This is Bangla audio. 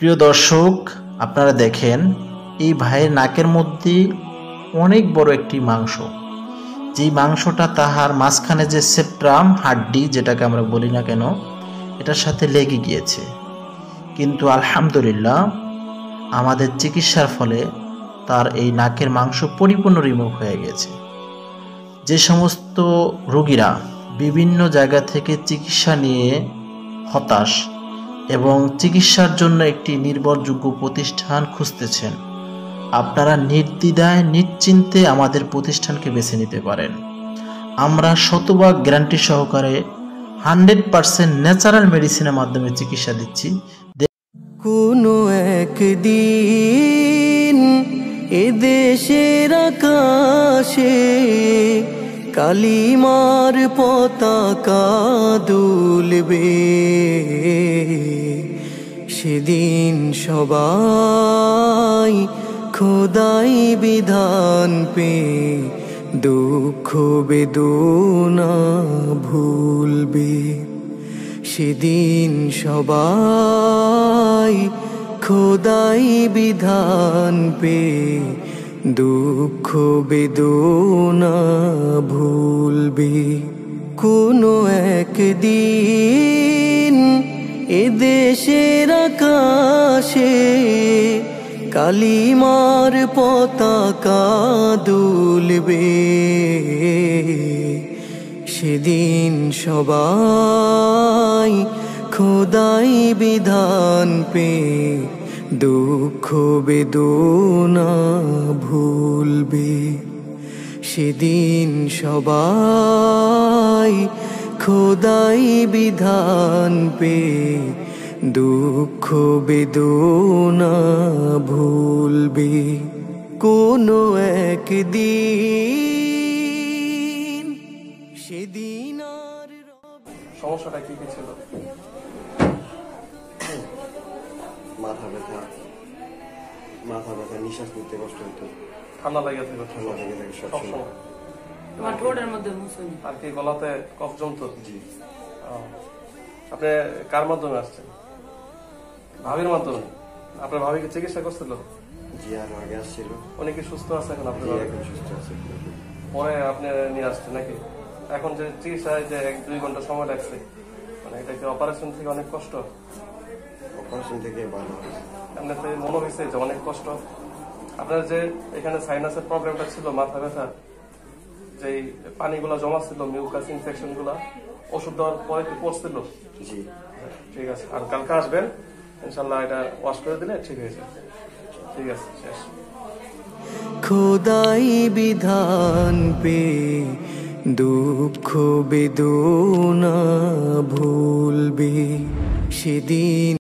প্রিয় দর্শক, আপনারা দেখেন এই ভাইয়ের নাকের মধ্যে অনেক বড় একটি মাংস, যেই মাংসটা তাহার মাঝখানে যে সেপ্ট্রাম হাড্ডি যেটাকে আমরা বলি না কেন, এটার সাথে লেগে গিয়েছে। কিন্তু আলহামদুলিল্লাহ আমাদের চিকিৎসার ফলে তার এই নাকের মাংস পরিপূর্ণ রিমুভ হয়ে গেছে। যে সমস্ত রোগীরা বিভিন্ন জায়গা থেকে চিকিৎসা নিয়ে হতাশ এবং চিকিৎসার জন্য একটি নির্ভরযোগ্য প্রতিষ্ঠান খুঁজতেছেন, আপনারা নির্দ্বিধায় নিশ্চিন্তে আমাদের প্রতিষ্ঠানকে বেছে নিতে পারেন। আমরা শতভাগ গ্যারান্টি সহকারে 100% ন্যাচারাল মেডিসিনের মাধ্যমে চিকিৎসা দিচ্ছি। কোনো একদিন এদেশের আকাশে কালিমার পতাকা দুলবে, সেদিন সবাই খোদাই বিধান পে দুঃখ বেদনা ভুলবে। সেদিন সবাই খোদাই বিধান পে দুঃখ বেদনা ভুলবে। কোনো একদিন এদেশের আকাশে কালিমার পতাকা দুলবে, সেদিন সবাই খোদাই বিধান পে দুঃখ বেদনা ভুলবে। সেদিন সবাই খোদাই বিধান পে দুঃখ বেদনা ভুলবে। কোনো একদিন সেদিন আর সমস্যাটা কি ছিল? মাথা ব্যথা, নিঃশ্বাস নিতে কষ্ট হতো, ঠান্ডা লেগে থাকে, ঠান্ডা লেগে থাকে সবসময়। তোমার ঠোঁটের মধ্যে মুসুনি আর কি গলাতে কফ জমতো? জি। আপনি কার মাধ্যমে আসছেন? ভাবির মাধ্যমে? আপনার ভাবিকে চিকিৎসা করছিল? জি, আর আগে আসছিল। উনি কি সুস্থ আছে এখন? আপনি এখন সুস্থ আছে। পরে আপনি নিয়ে আসছেন নাকি? এখন যে চিকিৎসায় যে 1-2 ঘন্টা সময় লাগছে, মানে এটা কি অপারেশন থেকে অনেক কষ্ট? অপারেশন থেকে ভালো হয়েছে। এমনিতে মনে হয়েছে যে অনেক কষ্ট। আপনার যে এখানে সাইনাসের প্রবলেমটা ছিল, মাথা ব্যথা, যে পানিগুলা জমা ছিল, মিউকাস ইনফেকশন গুলা, ওষুধ দেওয়ার পরে কি পড়ছিল? জি, ঠিক আছে। আর কালকে আসবেন, ইনশাল্লাহ এটা ওয়াশ করে দিলে ঠিক হয়ে যাবে। ঠিক আছে, শেষ। খোদাই বিধান পে দুঃখ বেদনা ভুলবে, সেদিন